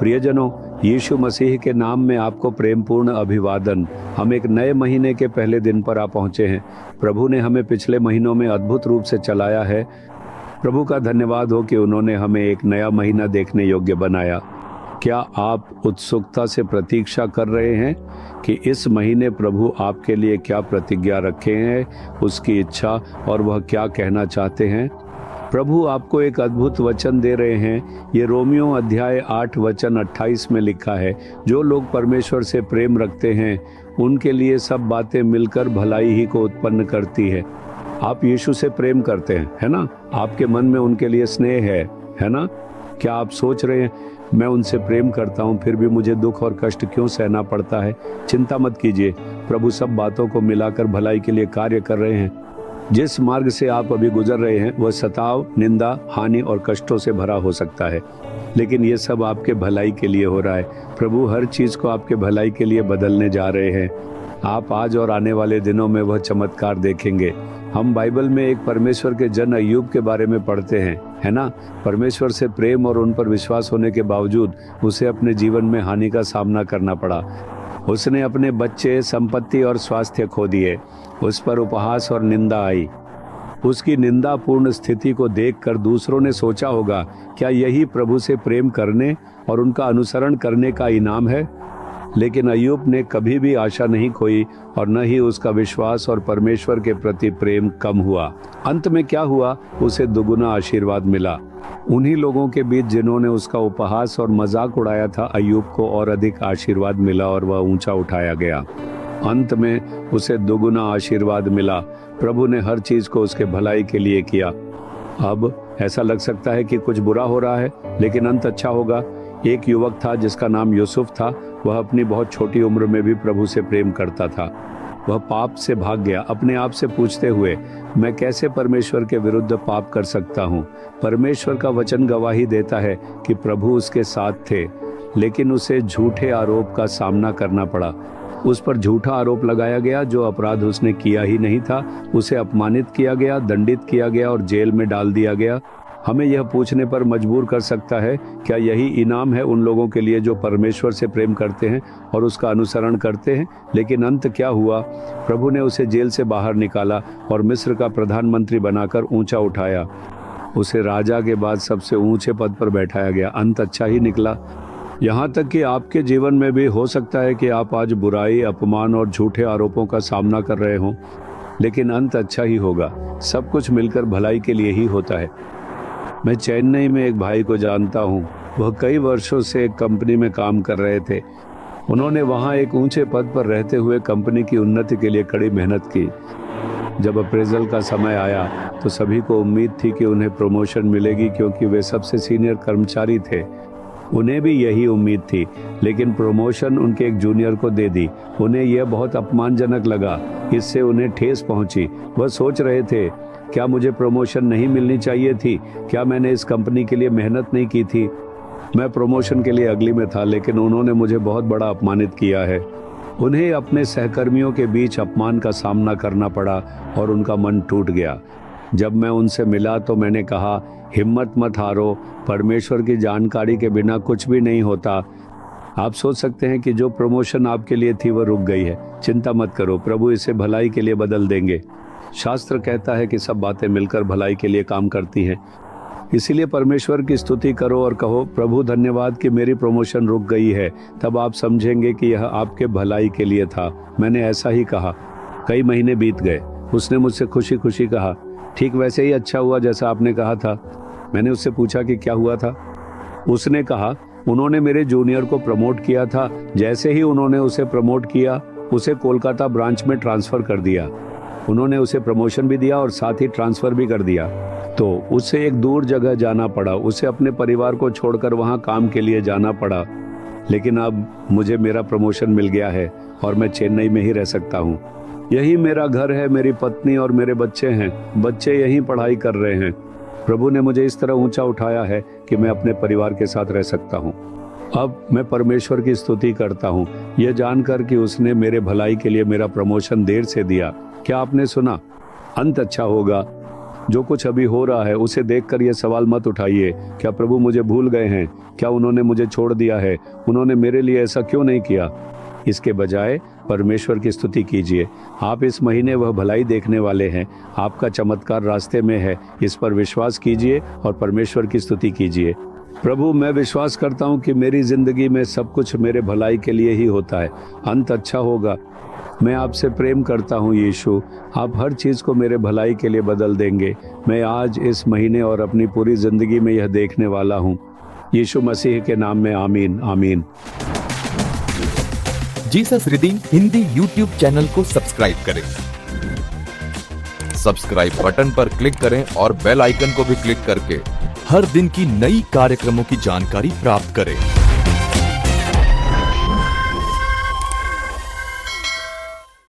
प्रियजनों, यीशु मसीह के नाम में आपको प्रेमपूर्ण अभिवादन। हम एक नए महीने के पहले दिन पर आ पहुंचे हैं। प्रभु ने हमें पिछले महीनों में अद्भुत रूप से चलाया है। प्रभु का धन्यवाद हो कि उन्होंने हमें एक नया महीना देखने योग्य बनाया। क्या आप उत्सुकता से प्रतीक्षा कर रहे हैं कि इस महीने प्रभु आपके लिए क्या प्रतिज्ञा रखे हैं, उसकी इच्छा और वह क्या कहना चाहते हैं? प्रभु आपको एक अद्भुत वचन दे रहे हैं। ये रोमियो अध्याय 8 वचन 28 में लिखा है, जो लोग परमेश्वर से प्रेम रखते हैं उनके लिए सब बातें मिलकर भलाई ही को उत्पन्न करती है। आप यीशु से प्रेम करते हैं, है ना? आपके मन में उनके लिए स्नेह है ना? क्या आप सोच रहे हैं, मैं उनसे प्रेम करता हूं फिर भी मुझे दुख और कष्ट क्यों सहना पड़ता है? चिंता मत कीजिए, प्रभु सब बातों को मिलाकर भलाई के लिए कार्य कर रहे हैं। जिस मार्ग से आप अभी गुजर रहे हैं वह सताव, निंदा, हानि और कष्टों से भरा हो सकता है, लेकिन ये सब आपके भलाई के लिए हो रहा है। प्रभु हर चीज को आपके भलाई के लिए बदलने जा रहे हैं। आप आज और आने वाले दिनों में वह चमत्कार देखेंगे। हम बाइबल में एक परमेश्वर के जन अय्यूब के बारे में पढ़ते हैं, है ना? परमेश्वर से प्रेम और उन पर विश्वास होने के बावजूद उसे अपने जीवन में हानि का सामना करना पड़ा। उसने अपने बच्चे, संपत्ति और स्वास्थ्य खो दिए। उस पर उपहास और निंदा आई। उसकी निंदापूर्ण स्थिति को देखकर दूसरों ने सोचा होगा, क्या यही प्रभु से प्रेम करने और उनका अनुसरण करने का इनाम है? लेकिन अय्यूब ने कभी भी आशा नहीं खोई और न ही उसका विश्वास और परमेश्वर के प्रति प्रेम कम हुआ। अंत में क्या हुआ? उसे दुगुना आशीर्वाद मिला। उन्हीं लोगों के बीच जिन्होंने उसका उपहास और मजाक उड़ाया था, अय्यूब को और अधिक आशीर्वाद मिला और वह ऊंचा उठाया गया। अंत में उसे दुगुना आशीर्वाद मिला। प्रभु ने हर चीज को उसके भलाई के लिए किया। अब ऐसा लग सकता है कि कुछ बुरा हो रहा है, लेकिन अंत अच्छा होगा। एक युवक था जिसका नाम यूसुफ था। वह अपनी बहुत छोटी उम्र में भी प्रभु से प्रेम करता था। वह पाप से भाग गया, अपने आप से पूछते हुए, मैं कैसे परमेश्वर के विरुद्ध पाप कर सकता हूँ? परमेश्वर का वचन गवाही देता है कि प्रभु उसके साथ थे, लेकिन उसे झूठे आरोप का सामना करना पड़ा। उस पर झूठा आरोप लगाया गया जो अपराध उसने किया ही नहीं था। उसे अपमानित किया गया, दंडित किया गया और जेल में डाल दिया गया। हमें यह पूछने पर मजबूर कर सकता है, क्या यही इनाम है उन लोगों के लिए जो परमेश्वर से प्रेम करते हैं और उसका अनुसरण करते हैं? लेकिन अंत क्या हुआ? प्रभु ने उसे जेल से बाहर निकाला और मिस्र का प्रधानमंत्री बनाकर ऊंचा उठाया। उसे राजा के बाद सबसे ऊंचे पद पर बैठाया गया। अंत अच्छा ही निकला। यहाँ तक कि आपके जीवन में भी हो सकता है कि आप आज बुराई, अपमान और झूठे आरोपों का सामना कर रहे हों, लेकिन अंत अच्छा ही होगा। सब कुछ मिलकर भलाई के लिए ही होता है। मैं चेन्नई में एक भाई को जानता हूँ। वह कई वर्षों से एक कंपनी में काम कर रहे थे। उन्होंने वहाँ एक ऊंचे पद पर रहते हुए कंपनी की उन्नति के लिए कड़ी मेहनत की। जब अप्रेजल का समय आया तो सभी को उम्मीद थी कि उन्हें प्रमोशन मिलेगी, क्योंकि वे सबसे सीनियर कर्मचारी थे। उन्हें भी यही उम्मीद थी, लेकिन प्रमोशन उनके एक जूनियर को दे दी। उन्हें यह बहुत अपमानजनक लगा। इससे उन्हें ठेस पहुंची। वह सोच रहे थे, क्या मुझे प्रमोशन नहीं मिलनी चाहिए थी? क्या मैंने इस कंपनी के लिए मेहनत नहीं की थी? मैं प्रमोशन के लिए अगली में था, लेकिन उन्होंने मुझे बहुत बड़ा अपमानित किया है। उन्हें अपने सहकर्मियों के बीच अपमान का सामना करना पड़ा और उनका मन टूट गया। जब मैं उनसे मिला तो मैंने कहा, हिम्मत मत हारो, परमेश्वर की जानकारी के बिना कुछ भी नहीं होता। आप सोच सकते हैं कि जो प्रमोशन आपके लिए थी वह रुक गई है। चिंता मत करो, प्रभु इसे भलाई के लिए बदल देंगे। शास्त्र कहता है कि सब बातें मिलकर भलाई के लिए काम करती हैं। इसीलिए परमेश्वर की स्तुति करो और कहो, प्रभु धन्यवाद कि मेरी प्रमोशन रुक गई है। तब आप समझेंगे कि यह आपके भलाई के लिए था। मैंने ऐसा ही कहा। कई महीने बीत गए। उसने मुझसे खुशी खुशी कहा, ठीक वैसे ही अच्छा हुआ जैसा आपने कहा था। मैंने उससे पूछा कि क्या हुआ था? उसने कहा, उन्होंने मेरे जूनियर को प्रमोट किया था। जैसे ही उन्होंने उसे प्रमोट किया, उसे कोलकाता ब्रांच में ट्रांसफर कर दिया। उन्होंने उसे प्रमोशन भी दिया और साथ ही ट्रांसफर भी कर दिया। तो उसे एक दूर जगह जाना पड़ा। उसे अपने परिवार को छोड़कर वहां काम के लिए जाना पड़ा। लेकिन अब मुझे मेरा प्रमोशन मिल गया है और मैं चेन्नई में ही रह सकता हूँ। यही मेरा घर है, मेरी पत्नी और मेरे बच्चे हैं। बच्चे यहीं पढ़ाई कर रहे हैं। प्रभु ने मुझे इस तरह ऊंचा उठाया है कि मैं अपने परिवार के साथ रह सकता हूँ। अब मैं परमेश्वर की स्तुति करता हूँ, यह जानकर कि उसने मेरे भलाई के लिए मेरा प्रमोशन देर से दिया। क्या आपने सुना? अंत अच्छा होगा। जो कुछ अभी हो रहा है उसे देखकर ये सवाल मत उठाइए, क्या प्रभु मुझे भूल गए हैं? क्या उन्होंने मुझे छोड़ दिया है? उन्होंने मेरे लिए ऐसा क्यों नहीं किया? इसके बजाय परमेश्वर की स्तुति कीजिए। आप इस महीने वह भलाई देखने वाले हैं। आपका चमत्कार रास्ते में है। इस पर विश्वास कीजिए और परमेश्वर की स्तुति कीजिए। प्रभु, मैं विश्वास करता हूँ कि मेरी जिंदगी में सब कुछ मेरे भलाई के लिए ही होता है। अंत अच्छा होगा। मैं आपसे प्रेम करता हूँ यीशु। आप हर चीज़ को मेरे भलाई के लिए बदल देंगे। मैं आज, इस महीने और अपनी पूरी जिंदगी में यह देखने वाला हूँ। यीशु मसीह के नाम में आमीन, आमीन। Jesus redeem Hindi YouTube channel को सब्सक्राइब करें। सब्सक्राइब बटन पर क्लिक करें और बेल आइकन को भी क्लिक करके हर दिन की नई कार्यक्रमों की जानकारी प्राप्त करें।